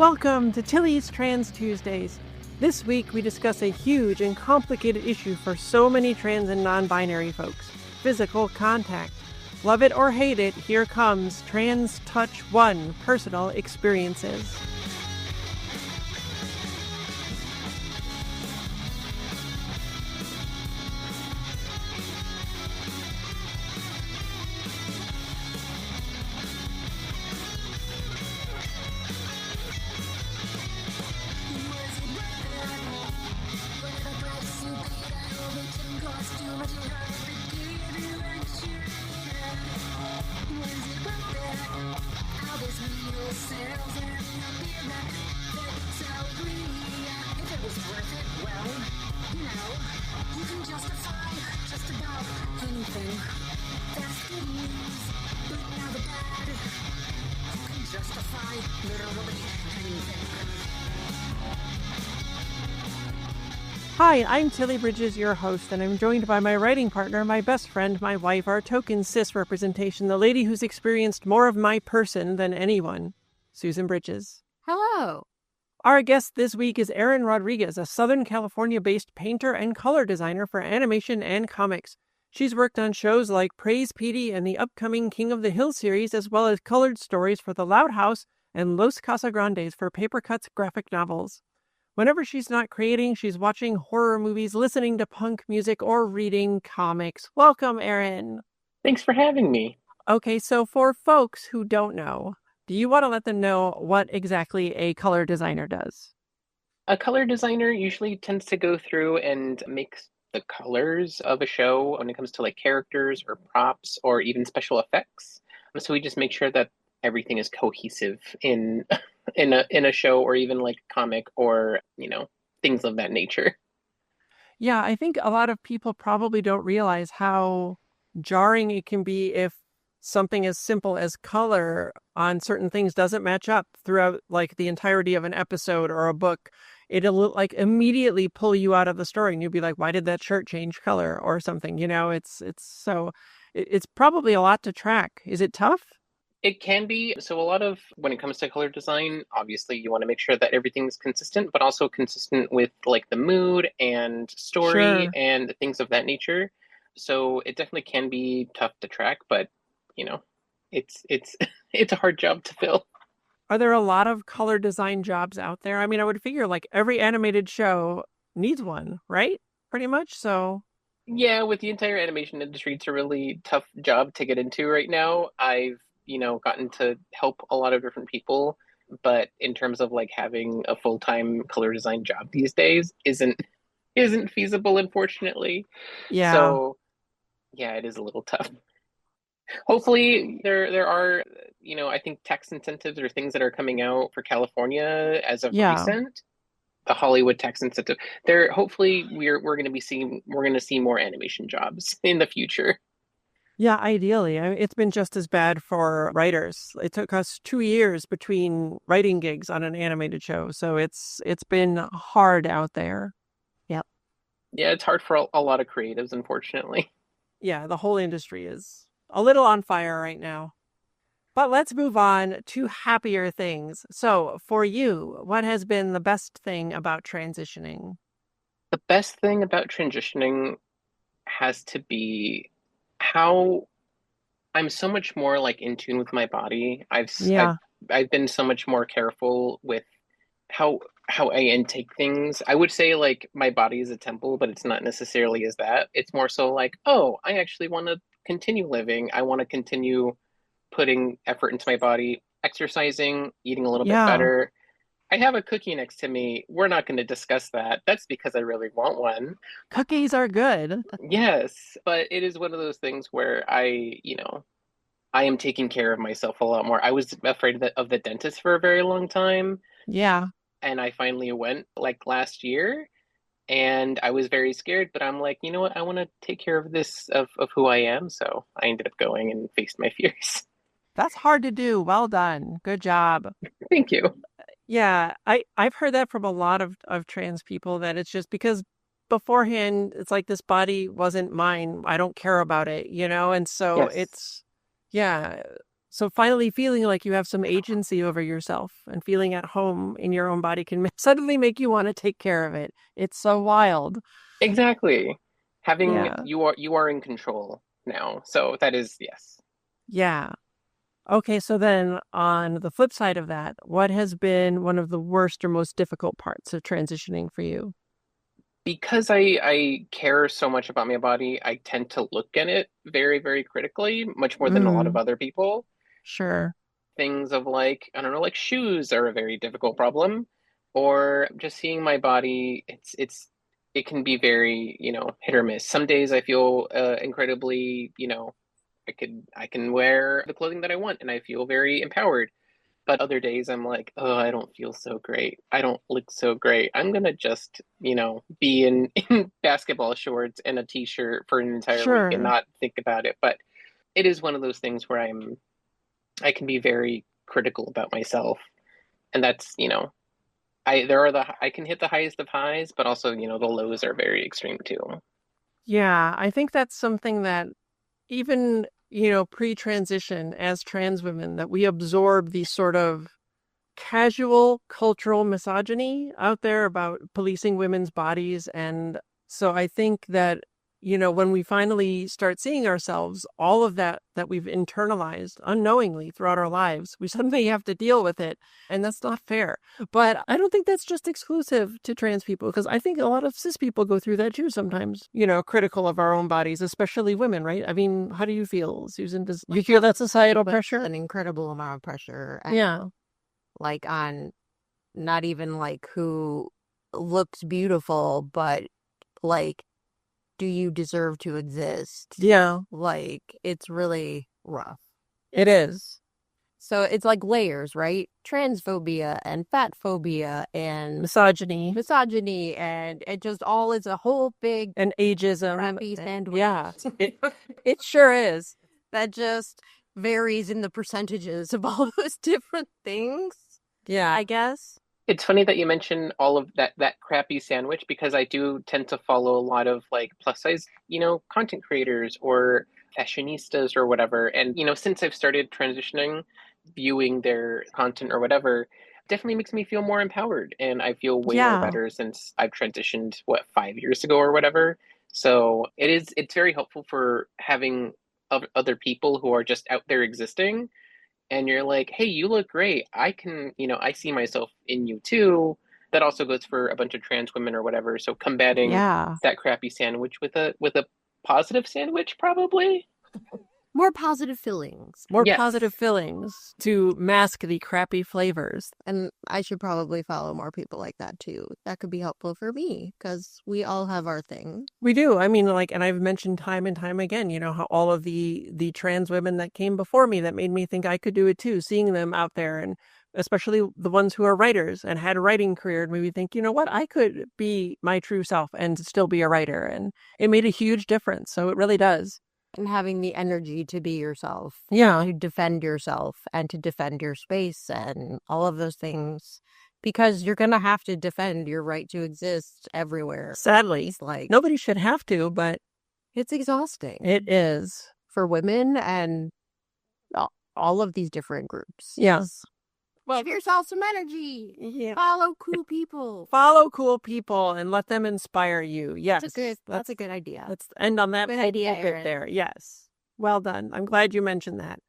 Welcome to Tilly's Trans Tuesdays. This week we discuss a huge and complicated issue for so many trans and non-binary folks: physical contact. Love it or hate it, here comes Trans Touch 1 Personal Experiences. Hi, I'm Tilly Bridges, your host, and I'm joined by my writing partner, my best friend, my wife, our token cis representation, the lady who's experienced more of my person than anyone, Susan Bridges. Hello. Our guest this week is Erin Rodriguez, a Southern California-based painter and color designer for animation and comics. She's worked on shows like Praise Petey and the upcoming King of the Hill series, as well as colored stories for The Loud House and Los Casagrandes for Paper Cuts graphic novels. Whenever she's not creating, she's watching horror movies, listening to punk music, or reading comics. Welcome, Erin. Thanks for having me. Okay, so for folks who don't know, do you want to let them know what exactly a color designer does? A color designer usually tends to go through and make the colors of a show when it comes to like characters or props or even special effects. So we just make sure that everything is cohesive in a show or even like comic or, things of that nature. Yeah, I think a lot of people probably don't realize how jarring it can be if something as simple as color on certain things doesn't match up throughout like the entirety of an episode or a book. It'll like immediately pull you out of the story and you'll be like, why did that shirt change color or something? It's probably a lot to track. Is it tough? It can be. So a lot of when it comes to color design, obviously you want to make sure that everything's consistent, but also consistent with like the mood and story Sure. and things of that nature. So it definitely can be tough to track, but it's it's a hard job to fill. Are there a lot of color design jobs out there? I mean, I would figure like every animated show needs one, right? Pretty much. So Yeah, with the entire animation industry, it's a really tough job to get into right now. I've, gotten to help a lot of different people, but in terms of like having a full-time color design job these days isn't feasible, unfortunately. yeah. So, yeah, it is a little tough. Hopefully there are, I think tax incentives or things that are coming out for California as of Yeah. recent. The Hollywood tax incentive. There, hopefully we're going to see more animation jobs in the future. Yeah, ideally. It's been just as bad for writers. It took us 2 years between writing gigs on an animated show. So it's been hard out there. Yep. Yeah, it's hard for a lot of creatives, unfortunately. Yeah, the whole industry is a little on fire right now. But let's move on to happier things. So for you, what has been the best thing about transitioning? The best thing about transitioning has to be how I'm so much more like in tune with my body. Yeah. I've been so much more careful with how I intake things. I would say like my body is a temple, but it's not necessarily as that. It's more so like, oh, I actually want to continue living. I want to continue putting effort into my body, exercising, eating a little bit Yeah. better. I have a cookie next to me. We're not going to discuss that. That's because I really want one. Cookies are good. Yes, but it is one of those things where I am taking care of myself a lot more. I was afraid of the dentist for a very long time, Yeah. and I finally went like last year, and I was very scared, but I'm like, you know what? I want to take care of this of who I am, so I ended up going and faced my fears. That's hard to do. Well done. Good job. Thank you. Yeah, I've heard that from a lot of trans people, that it's just because beforehand it's like, this body wasn't mine. I don't care about it, And so Yes. it's, yeah, So finally feeling like you have some agency over yourself and feeling at home in your own body can suddenly make you want to take care of it. It's so wild. Exactly. Having Yeah. you are in control now. So that is yes. Yeah. Okay, so then on the flip side of that, what has been one of the worst or most difficult parts of transitioning for you? Because I care so much about my body, I tend to look at it very, very critically, much more than a lot of Mm, other people. sure. Things of like, I don't know, like shoes are a very difficult problem, or just seeing my body, it can be very, hit or miss. Some days I feel incredibly, I can wear the clothing that I want and I feel very empowered. But other days I'm like, oh, I don't feel so great. I don't look so great. I'm gonna just, be in basketball shorts and a t-shirt for an entire week and Sure. not think about it. But it is one of those things where I can be very critical about myself. And that's, I can hit the highest of highs, but also, the lows are very extreme too. Yeah, I think that's something that even, pre-transition as trans women, that we absorb these sort of casual cultural misogyny out there about policing women's bodies. And so I think that, when we finally start seeing ourselves, all of that we've internalized unknowingly throughout our lives, we suddenly have to deal with it. And that's not fair. But I don't think that's just exclusive to trans people, because I think a lot of cis people go through that too sometimes, critical of our own bodies, especially women, right? I mean, how do you feel, Susan? Does you feel that societal pressure? An incredible amount of pressure. And, Yeah. like on not even like who looks beautiful, but like, do you deserve to exist? Yeah, Like, it's really rough. it is. So it's like layers, right? Transphobia and fat phobia and Misogyny misogyny, and it just all is a whole big and ageism. crappy sandwich. Yeah, it sure is. That just varies in the percentages of all those different things, Yeah. I guess. It's funny that you mention all of that crappy sandwich because I do tend to follow a lot of like plus size, content creators or fashionistas or whatever. And since I've started transitioning, viewing their content or whatever, definitely makes me feel more empowered and I feel way more Yeah. better since I've transitioned, what, 5 years ago or whatever. So it's very helpful for having other people who are just out there existing and you're like, hey, you look great. I can, I see myself in you too. That also goes for a bunch of trans women or whatever. So combating Yeah. that crappy sandwich with a positive sandwich, probably. More positive feelings. More Yes. positive fillings to mask the crappy flavors. And I should probably follow more people like that too. That could be helpful for me because we all have our thing. We do. I mean, like, and I've mentioned time and time again, how all of the trans women that came before me that made me think I could do it too, seeing them out there, and especially the ones who are writers and had a writing career, and made me think, you know what, I could be my true self and still be a writer. And it made a huge difference. So it really does. And having the energy to be yourself, Yeah. to defend yourself and to defend your space and all of those things, because you're going to have to defend your right to exist everywhere. Sadly, It's like, nobody should have to, but it's exhausting it is. for women and all of these different groups. Yes. Give yourself some energy. Yeah. Follow cool people. Follow cool people and let them inspire you. Yes. That's a good idea. Let's end on that Good idea, bit Erin. there. Yes. Well done. I'm glad you mentioned that.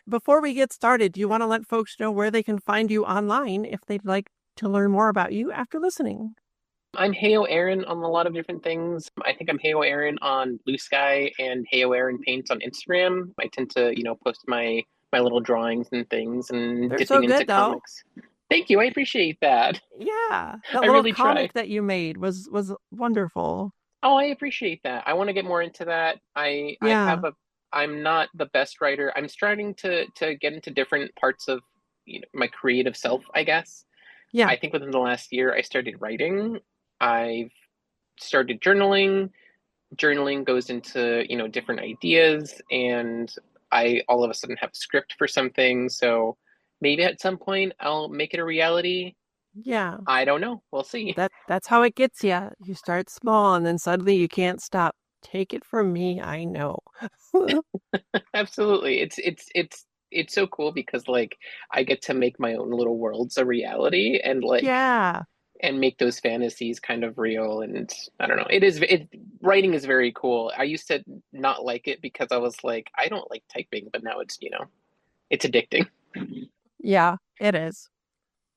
Before we get started, do you want to let folks know where they can find you online if they'd like to learn more about you after listening? I'm Heyo Aaron on a lot of different things. I think I'm Heyo Aaron on Blue Sky and Heyo Aaron Paints on Instagram. I tend to, post my little drawings and things and They're so dipping into good, though. comics. Thank you. I appreciate that. Yeah. That I little really comic try. that you made was wonderful. Oh, I appreciate that. I want to get more into that. Yeah. I'm not the best writer. I'm starting to get into different parts of my creative self, I guess. Yeah. I think within the last year I started writing. I've started journaling. Journaling goes into, different ideas and I all of a sudden have a script for something. So maybe at some point I'll make it a reality. Yeah. I don't know. We'll see. That's how it gets you. You start small and then suddenly you can't stop. Take it from me, I know. Absolutely. It's it's so cool because like I get to make my own little worlds a reality and Yeah. make those fantasies kind of real. And I don't know, writing is very cool. I used to not like it because I was like, I don't like typing, but now it's, it's addicting. Yeah, it is.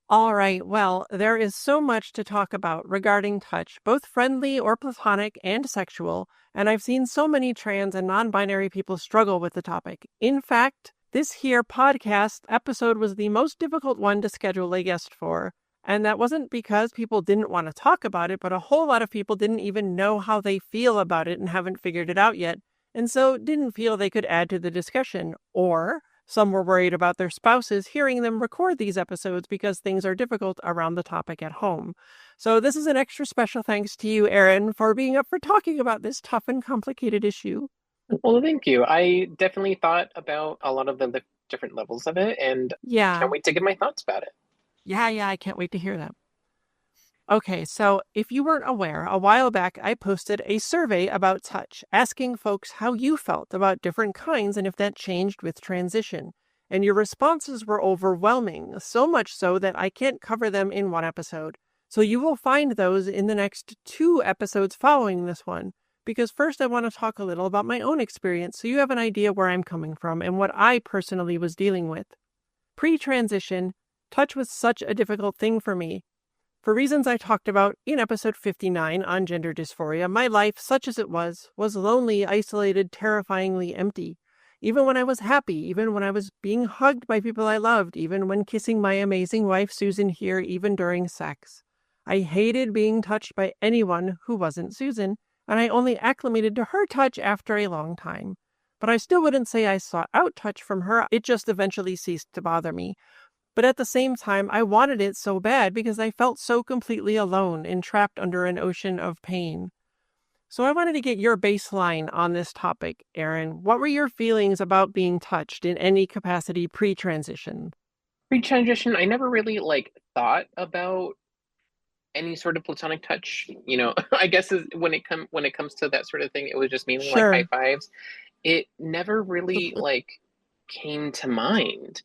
All right. Well, there is so much to talk about regarding touch, both friendly or platonic and sexual, and I've seen so many trans and non-binary people struggle with the topic. In fact, this here podcast episode was the most difficult one to schedule a guest for, and that wasn't because people didn't want to talk about it, but a whole lot of people didn't even know how they feel about it and haven't figured it out yet, and so didn't feel they could add to the discussion, or some were worried about their spouses hearing them record these episodes because things are difficult around the topic at home. So this is an extra special thanks to you, Erin, for being up for talking about this tough and complicated issue. Well, thank you. I definitely thought about a lot of the different levels of it and can't wait to give my thoughts about it. Yeah, I can't wait to hear them. Okay, so if you weren't aware, a while back I posted a survey about touch, asking folks how you felt about different kinds and if that changed with transition. And your responses were overwhelming, so much so that I can't cover them in one episode. So you will find those in the next 2 episodes following this one. Because first I want to talk a little about my own experience so you have an idea where I'm coming from and what I personally was dealing with. Pre-transition, touch was such a difficult thing for me. For reasons I talked about in episode 59 on gender dysphoria, my life, such as it was lonely, isolated, terrifyingly empty. Even when I was happy, even when I was being hugged by people I loved, even when kissing my amazing wife Susan here, even during sex. I hated being touched by anyone who wasn't Susan, and I only acclimated to her touch after a long time. But I still wouldn't say I sought out touch from her, it just eventually ceased to bother me. But at the same time, I wanted it so bad because I felt so completely alone and trapped under an ocean of pain. So I wanted to get your baseline on this topic, Erin. What were your feelings about being touched in any capacity pre-transition? Pre-transition, I never really thought about any sort of platonic touch. I guess when it comes to that sort of thing, it was just mainly like high fives. It never really came to mind.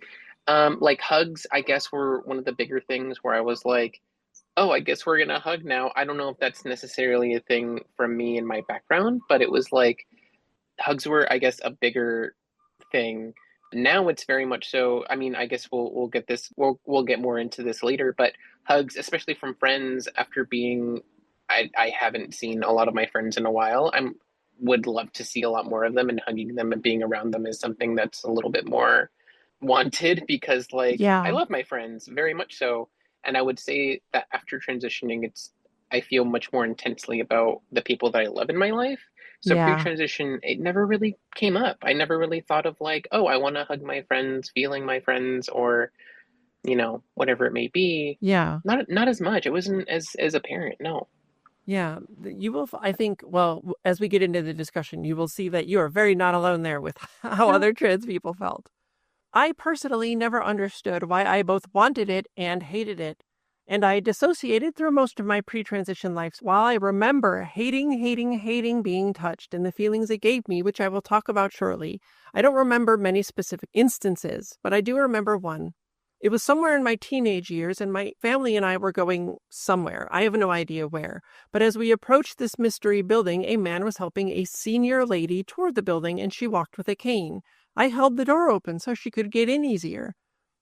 Hugs, I guess, were one of the bigger things where I was like, oh, I guess we're gonna hug now. I don't know if that's necessarily a thing from me and my background, but it was like hugs were, I guess, a bigger thing. Now it's very much so. I mean, I guess we'll get this. We'll get more into this later, but hugs, especially from friends, after being, I haven't seen a lot of my friends in a while. Would love to see a lot more of them, and hugging them and being around them is something that's a little bit more wanted because I love my friends very much so. And I would say that after transitioning, I feel much more intensely about the people that I love in my life. So pre-transition, it never really came up. I never really thought of oh, I want to hug my friends, feeling my friends, or whatever it may be. Not as much. It wasn't as apparent. No. Yeah, you will, I think, well, as we get into the discussion, you will see that you are very not alone there with how other trans people felt. I personally never understood why I both wanted it and hated it, and I dissociated through most of my pre-transition life. While I remember hating being touched and the feelings it gave me, which I will talk about shortly, I don't remember many specific instances, but I do remember one. It was somewhere in my teenage years, and my family and I were going somewhere. I have no idea where. But as we approached this mystery building, a man was helping a senior lady toward the building, and she walked with a cane. I held the door open so she could get in easier.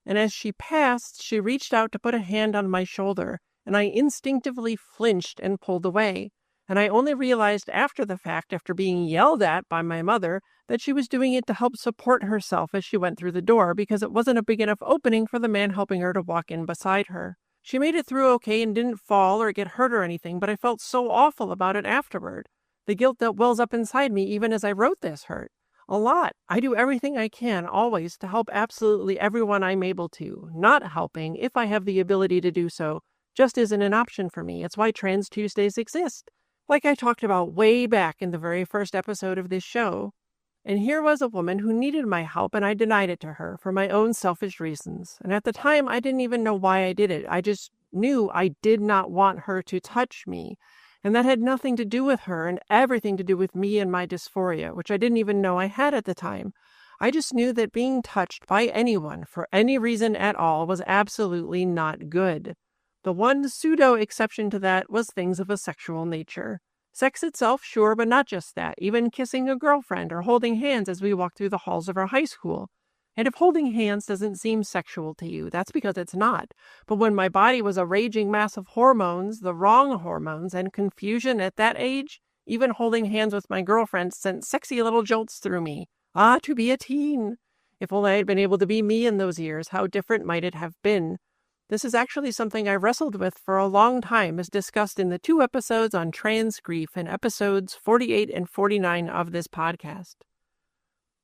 And as she passed, she reached out to put a hand on my shoulder, and I instinctively flinched and pulled away. And I only realized after the fact, after being yelled at by my mother, that she was doing it to help support herself as she went through the door because it wasn't a big enough opening for the man helping her to walk in beside her. She made it through okay and didn't fall or get hurt or anything, but I felt so awful about it afterward. The guilt that wells up inside me even as I wrote this hurt. A lot. I do everything I can, always, to help absolutely everyone I'm able to. Not helping, if I have the ability to do so, just isn't an option for me. It's why Trans Tuesdays exist. Like I talked about way back in the very first episode of this show. And here was a woman who needed my help, and I denied it to her for my own selfish reasons. And at the time, I didn't even know why I did it. I just knew I did not want her to touch me. And that had nothing to do with her and everything to do with me and my dysphoria, which I didn't even know I had at the time. I just knew that being touched by anyone for any reason at all was absolutely not good. The one pseudo-exception to that was things of a sexual nature. Sex itself, sure, but not just that. Even kissing a girlfriend or holding hands as we walk through the halls of our high school. And if holding hands doesn't seem sexual to you, that's because it's not. But when my body was a raging mass of hormones, the wrong hormones, and confusion at that age, even holding hands with my girlfriend sent sexy little jolts through me. Ah, to be a teen! If only I had been able to be me in those years, how different might it have been? This is actually something I wrestled with for a long time, as discussed in the 2 episodes on trans grief and episodes 48 and 49 of this podcast.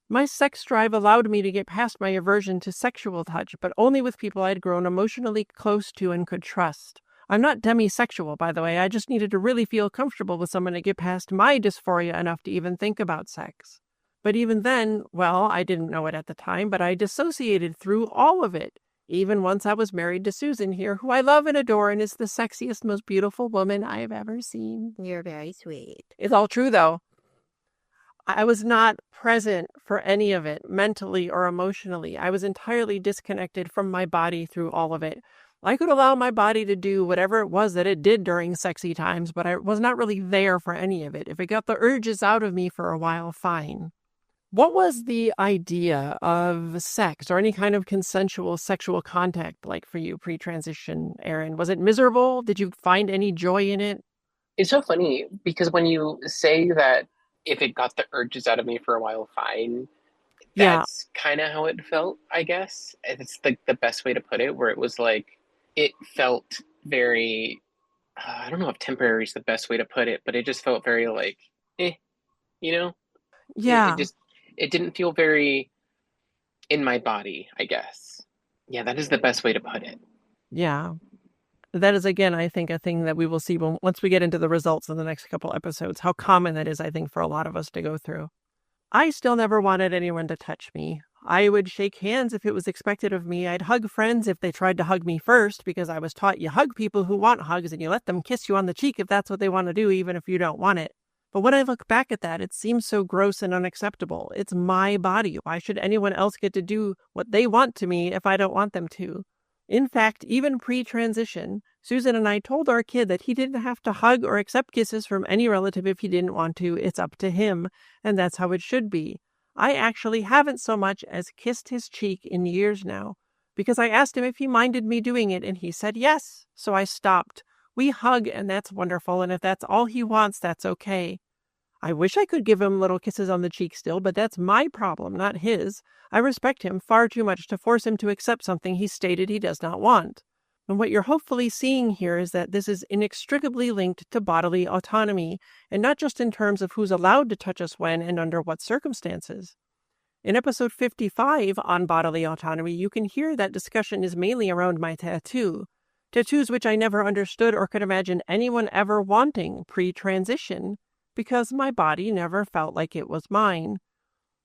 My sex drive allowed me to get past my aversion to sexual touch, but only with people I'd grown emotionally close to and could trust. I'm not demisexual, by the way. I just needed to really feel comfortable with someone to get past my dysphoria enough to even think about sex. But even then, well, I didn't know it at the time, but I dissociated through all of it. Even once I was married to Susan here, who I love and adore and is the sexiest, most beautiful woman I have ever seen. You're very sweet. It's all true, though. I was not present for any of it, mentally or emotionally. I was entirely disconnected from my body through all of it. I could allow my body to do whatever it was that it did during sexy times, but I was not really there for any of it. If it got the urges out of me for a while, fine. What was the idea of sex or any kind of consensual sexual contact like for you pre-transition, Erin? Was it miserable? Did you find any joy in it? It's so funny because when you say that if it got the urges out of me for a while, fine, Yeah, that's kind of how it felt, I guess. It's the best way to put it, where it was like, it felt very, I don't know if temporary is the best way to put it, but it just felt very like, you know? yeah, It didn't feel very in my body, I guess. Yeah, that is the best way to put it. yeah. That is, again, I think, a thing that we will see once we get into the results in the next couple episodes, how common that is, I think, for a lot of us to go through. I still never wanted anyone to touch me. I would shake hands if it was expected of me. I'd hug friends if they tried to hug me first, because I was taught you hug people who want hugs and you let them kiss you on the cheek if that's what they want to do, even if you don't want it. But when I look back at that, it seems so gross and unacceptable. It's my body. Why should anyone else get to do what they want to me if I don't want them to? In fact, even pre-transition, Susan and I told our kid that he didn't have to hug or accept kisses from any relative if he didn't want to. It's up to him, and that's how it should be. I actually haven't so much as kissed his cheek in years now, because I asked him if he minded me doing it, and he said yes, so I stopped. We hug, and that's wonderful, and if that's all he wants, that's okay. I wish I could give him little kisses on the cheek still, but that's my problem, not his. I respect him far too much to force him to accept something he stated he does not want. And what you're hopefully seeing here is that this is inextricably linked to bodily autonomy, and not just in terms of who's allowed to touch us when and under what circumstances. In episode 55 on bodily autonomy, you can hear that discussion is mainly around my tattoo. Tattoos which I never understood or could imagine anyone ever wanting pre-transition, because my body never felt like it was mine.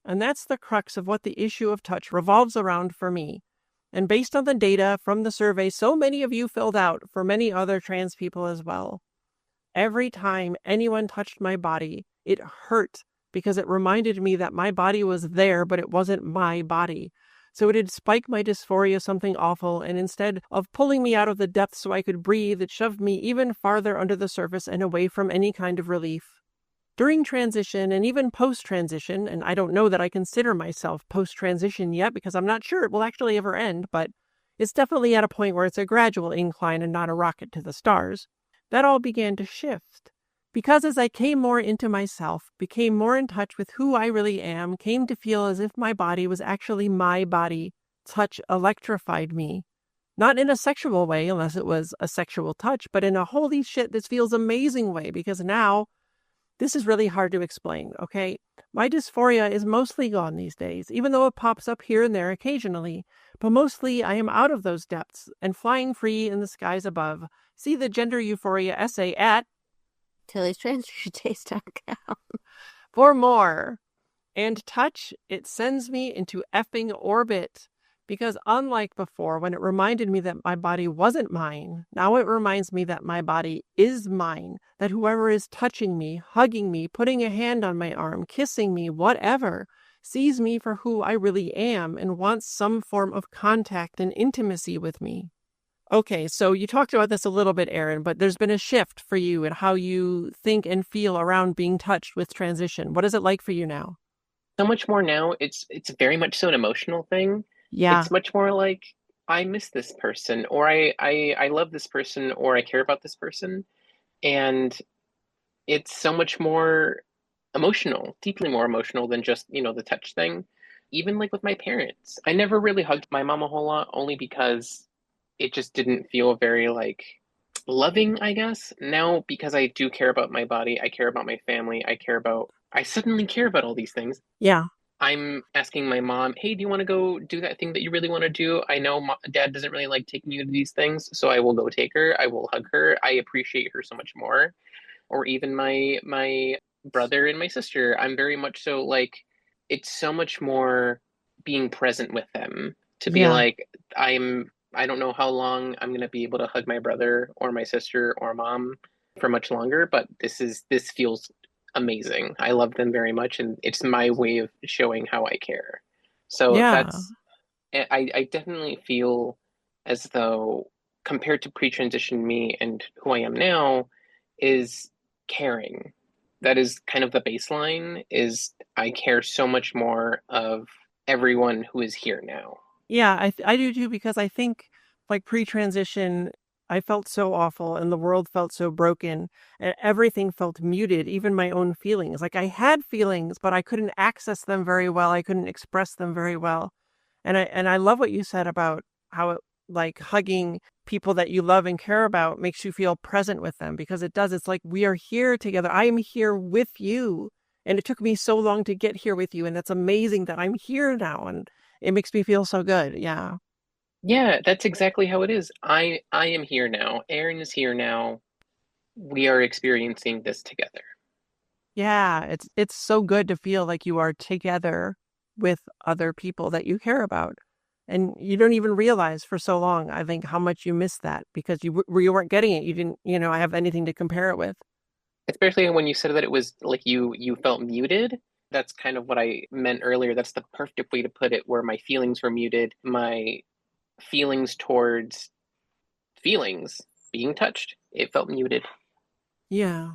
And that's the crux of what the issue of touch revolves around for me. And based on the data from the survey so many of you filled out for many other trans people as well, every time anyone touched my body, it hurt because it reminded me that my body was there, but it wasn't my body. So it'd spike my dysphoria something awful, and instead of pulling me out of the depths so I could breathe, it shoved me even farther under the surface and away from any kind of relief. During transition and even post-transition, and I don't know that I consider myself post-transition yet because I'm not sure it will actually ever end, but it's definitely at a point where it's a gradual incline and not a rocket to the stars, that all began to shift. Because as I came more into myself, became more in touch with who I really am, came to feel as if my body was actually my body, touch electrified me. Not in a sexual way, unless it was a sexual touch, but in a holy shit, this feels amazing way, because now, this is really hard to explain, okay? My dysphoria is mostly gone these days, even though it pops up here and there occasionally. But mostly I am out of those depths and flying free in the skies above. See the Gender Euphoria essay at Tilly'sTransfusionTaste.com for more. And touch, it sends me into effing orbit. Because unlike before, when it reminded me that my body wasn't mine, now it reminds me that my body is mine, that whoever is touching me, hugging me, putting a hand on my arm, kissing me, whatever, sees me for who I really am, and wants some form of contact and intimacy with me. Okay, so you talked about this a little bit, Erin, but there's been a shift for you in how you think and feel around being touched with transition. What is it like for you now? So much more now. It's very much so an emotional thing. Yeah. It's much more like I miss this person, or I love this person, or I care about this person. And it's so much more emotional, deeply more emotional than just, the touch thing. Even like with my parents, I never really hugged my mom a whole lot, only because it just didn't feel very like loving, I guess. Now, because I do care about my body, I care about my family, I suddenly care about all these things. Yeah. I'm asking my mom, hey, do you want to go do that thing that you really want to do? I know dad doesn't really like taking you to these things, so I will go take her. I will hug her. I appreciate her so much more. Or even my brother and my sister. I'm very much so like, it's so much more being present with them to be Yeah. like, I don't know how long I'm gonna be able to hug my brother or my sister or mom for much longer, but this feels amazing. I love them very much, and it's my way of showing how I care. So Yeah. that's I definitely feel as though, compared to pre-transition me and who I am now, is caring. That is kind of the baseline, is I care so much more of everyone who is here now. Yeah, I do too, because I think like pre-transition, I felt so awful and the world felt so broken and everything felt muted, even my own feelings. Like I had feelings, but I couldn't access them very well. I couldn't express them very well. And I love what you said about how it, like hugging people that you love and care about makes you feel present with them, because it does. It's like we are here together. I am here with you. And it took me so long to get here with you. And it's amazing that I'm here now. And it makes me feel so good. Yeah. Yeah, that's exactly how it is. I am here now. Erin is here now. We are experiencing this together. Yeah. It's so good to feel like you are together with other people that you care about. And you don't even realize for so long, I think, how much you missed that because you weren't getting it. You didn't, have anything to compare it with. Especially when you said that it was like you felt muted. That's kind of what I meant earlier. That's the perfect way to put it, where my feelings were muted. My feelings towards feelings being touched, it felt muted. Yeah.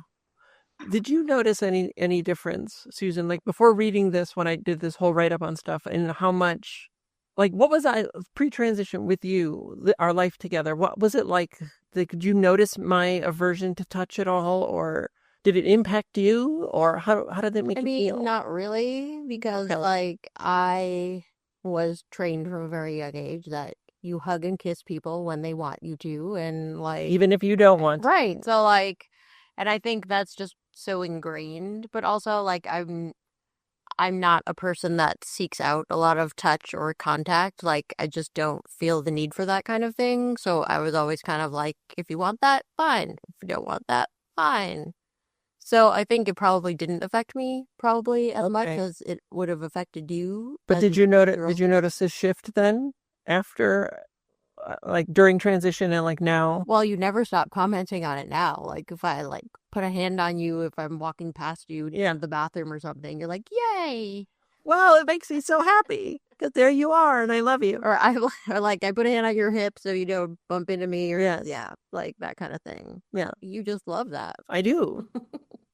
Did you notice any difference, Susan, like before reading this, when I did this whole write up on stuff, and how much, like, what was I pre-transition with you, our life together? What was it like? Did you notice my aversion to touch at all, or did it impact you, or how did that make I you mean, feel? not really, because Okay. like I was trained from a very young age that you hug and kiss people when they want you to, and like Even if you don't want. right. So like, and I think that's just so ingrained, but also like I'm not a person that seeks out a lot of touch or contact. Like I just don't feel the need for that kind of thing. So I was always kind of like, if you want that, fine. If you don't want that, fine. So I think it probably didn't affect me probably as much Okay. as it would have affected you But as did a you notice? girl. Did you notice this shift then, after, like during transition and like now? Well, you never stop commenting on it now. Like if I like put a hand on you if I'm walking past you Yeah. in the bathroom or something, you're like, "Yay!" Well, it makes me so happy because there you are, and I love you. Or or like I put a hand on your hip so you don't bump into me, or yeah, like that kind of thing. Yeah, You just love that. I do.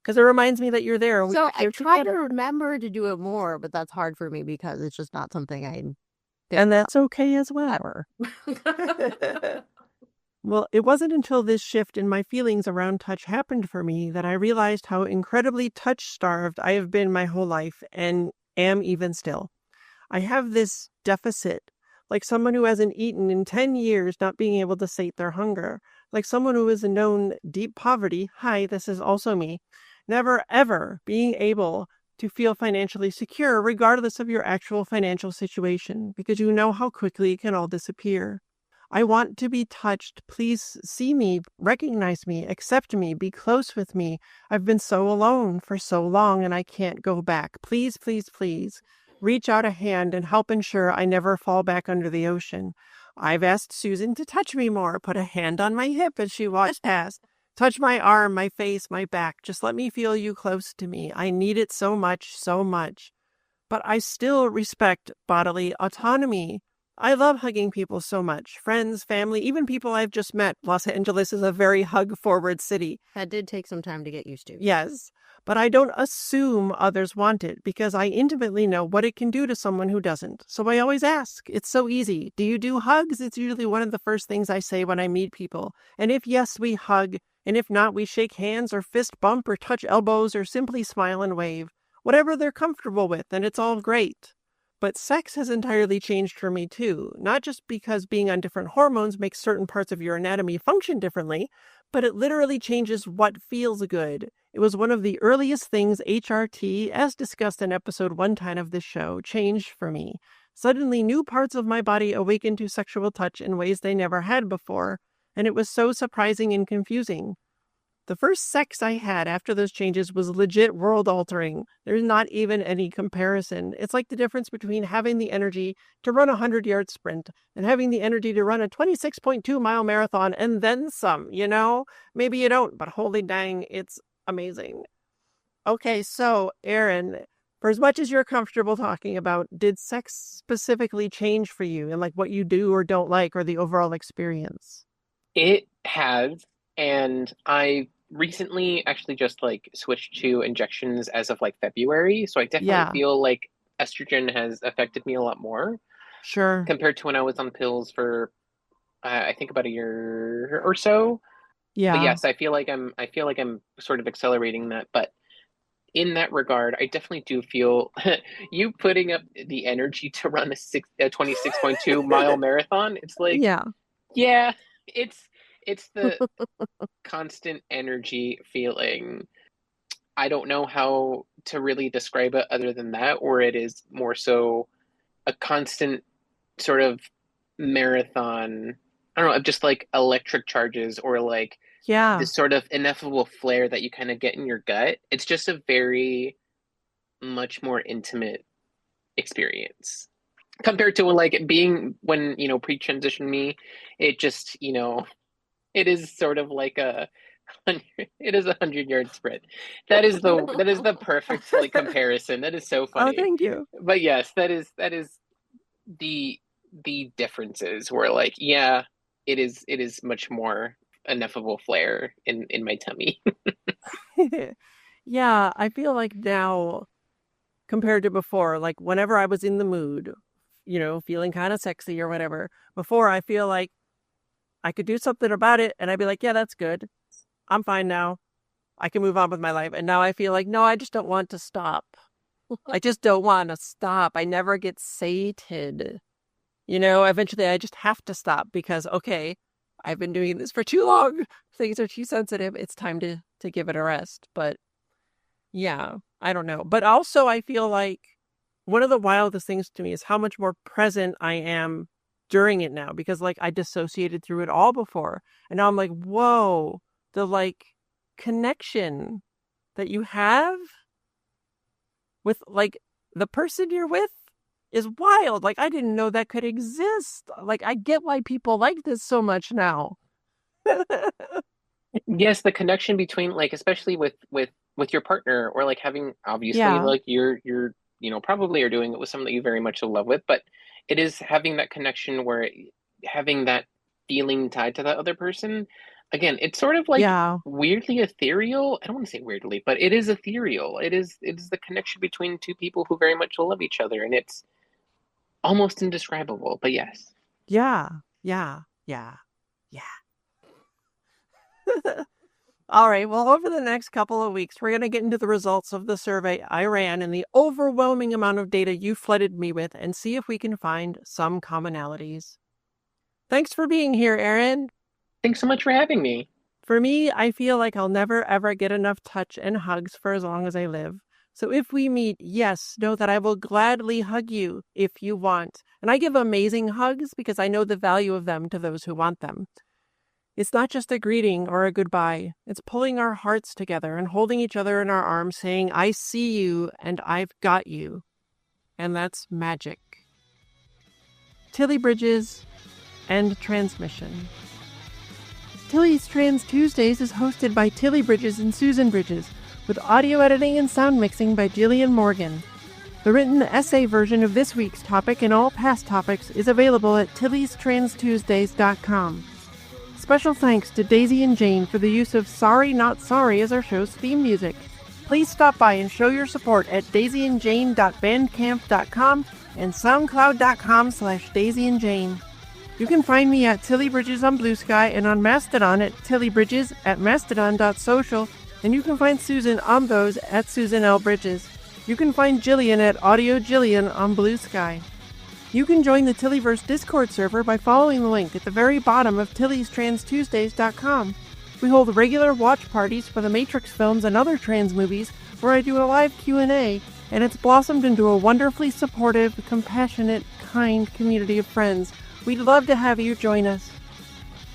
Because it reminds me that you're there. And So I we're try to together. remember to do it more, but that's hard for me because it's just not something I And that's okay as well. ever. Well, it wasn't until this shift in my feelings around touch happened for me that I realized how incredibly touch starved I have been my whole life and am even still. I have this deficit, like someone who hasn't eaten in 10 years not being able to sate their hunger, like someone who has known deep poverty. Hi, this is also me. Never, ever being able to feel financially secure, regardless of your actual financial situation, because you know how quickly it can all disappear. I want to be touched. Please see me, recognize me, accept me, be close with me. I've been so alone for so long and I can't go back. Please, please, please reach out a hand and help ensure I never fall back under the ocean. I've asked Susan to touch me more, put a hand on my hip as she walks past. Touch my arm, my face, my back. Just let me feel you close to me. I need it so much, so much. but I still respect bodily autonomy. I love hugging people so much. Friends, family, even people I've just met. Los Angeles is a very hug-forward city. That did take some time to get used to. Yes, but I don't assume others want it because I intimately know what it can do to someone who doesn't. So I always ask. It's so easy. Do you do hugs? It's usually one of the first things I say when I meet people. And if yes, we hug. And if not, we shake hands or fist bump or touch elbows or simply smile and wave. Whatever they're comfortable with, and it's all great. But sex has entirely changed for me too, not just because being on different hormones makes certain parts of your anatomy function differently, but it literally changes what feels good. It was one of the earliest things HRT, as discussed in episode 110 of this show, changed for me. Suddenly, new parts of my body awakened to sexual touch in ways they never had before, and it was so surprising and confusing. The first sex I had after those changes was legit world-altering. There's not even any comparison. It's like the difference between having the energy to run a 100-yard sprint and having the energy to run a 26.2-mile marathon and then some, you know? Maybe you don't, but holy dang, it's amazing. Okay, so, Erin, for as much as you're comfortable talking about, did sex specifically change for you and like what you do or don't like or the overall experience? It has, and I recently actually just like switched to injections as of like February. So I definitely feel like estrogen has affected me a lot more Sure. compared to when I was on pills for I think about a year or so. Yeah. But yes, I feel like I'm sort of accelerating that. But in that regard, I definitely do feel you putting up the energy to run a 26.2 mile marathon. It's like, yeah, it's the constant energy feeling. I don't know how to really describe it other than that, or it is more so a constant sort of marathon. I don't know, of just like electric charges or like this sort of ineffable flare that you kind of get in your gut. It's just a very much more intimate experience compared to like being when, pre-transition me, it just, it is sort of like it is 100-yard sprint. That is the perfect like comparison. That is so funny. Oh, thank you. But yes, that is the differences where like, yeah, it is much more ineffable flare in my tummy. Yeah, I feel like now compared to before, like whenever I was in the mood, feeling kind of sexy or whatever, before I feel like I could do something about it and I'd be like, yeah, that's good. I'm fine now. I can move on with my life. And now I feel like, no, I just don't want to stop. I just don't want to stop. I never get sated. Eventually I just have to stop because, okay, I've been doing this for too long. Things are too sensitive. It's time to give it a rest. But yeah, I don't know. But also I feel like one of the wildest things to me is how much more present I am during it now, because like I dissociated through it all before. And now I'm like, whoa, the like connection that you have with like the person you're with is wild. Like I didn't know that could exist. Like I get why people like this so much now. Yes, the connection between like, especially with your partner, or like having obviously like you're probably are doing it with someone that you very much love with, but it is having that connection where having that feeling tied to that other person. Again, it's sort of like weirdly ethereal. I don't want to say weirdly, but it is ethereal. It is the connection between two people who very much love each other, and it's almost indescribable. But yes. Yeah. All right, well, over the next couple of weeks, we're going to get into the results of the survey I ran and the overwhelming amount of data you flooded me with and see if we can find some commonalities. Thanks for being here, Erin. Thanks so much for having me. For me, I feel like I'll never, ever get enough touch and hugs for as long as I live. So if we meet, yes, know that I will gladly hug you if you want. And I give amazing hugs because I know the value of them to those who want them. It's not just a greeting or a goodbye. It's pulling our hearts together and holding each other in our arms, saying, I see you and I've got you. And that's magic. Tilly Bridges, end transmission. Tilly's Trans Tuesdays is hosted by Tilly Bridges and Susan Bridges, with audio editing and sound mixing by Jillian Morgan. The written essay version of this week's topic and all past topics is available at tilliestrans.tuesdays.com. Special thanks to Daisy and Jane for the use of Sorry Not Sorry as our show's theme music. Please stop by and show your support at daisyandjane.bandcamp.com and soundcloud.com/daisyandjane. You can find me at Tilly Bridges on Blue Sky and on Mastodon at tillybridges at mastodon.social, and you can find Susan on those at Susan L. Bridges. You can find Jillian at Audio Jillian on Blue Sky. You can join the Tillyverse Discord server by following the link at the very bottom of tilliestrans.tuesdays.com. We hold regular watch parties for the Matrix films and other trans movies where I do a live Q&A, and it's blossomed into a wonderfully supportive, compassionate, kind community of friends. We'd love to have you join us.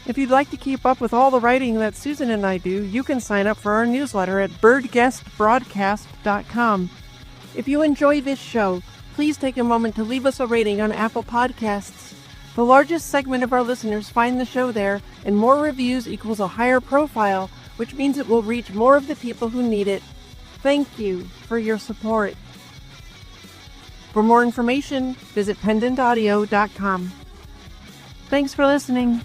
If you'd like to keep up with all the writing that Susan and I do, you can sign up for our newsletter at birdguestbroadcast.com. If you enjoy this show, please take a moment to leave us a rating on Apple Podcasts. The largest segment of our listeners find the show there, and more reviews equals a higher profile, which means it will reach more of the people who need it. Thank you for your support. For more information, visit pendantaudio.com. Thanks for listening.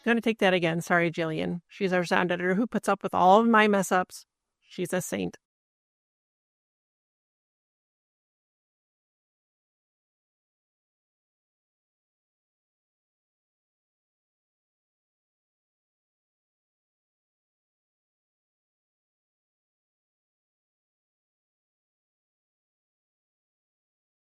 I'm going to take that again. Sorry, Jillian. She's our sound editor who puts up with all of my mess ups. She's a saint.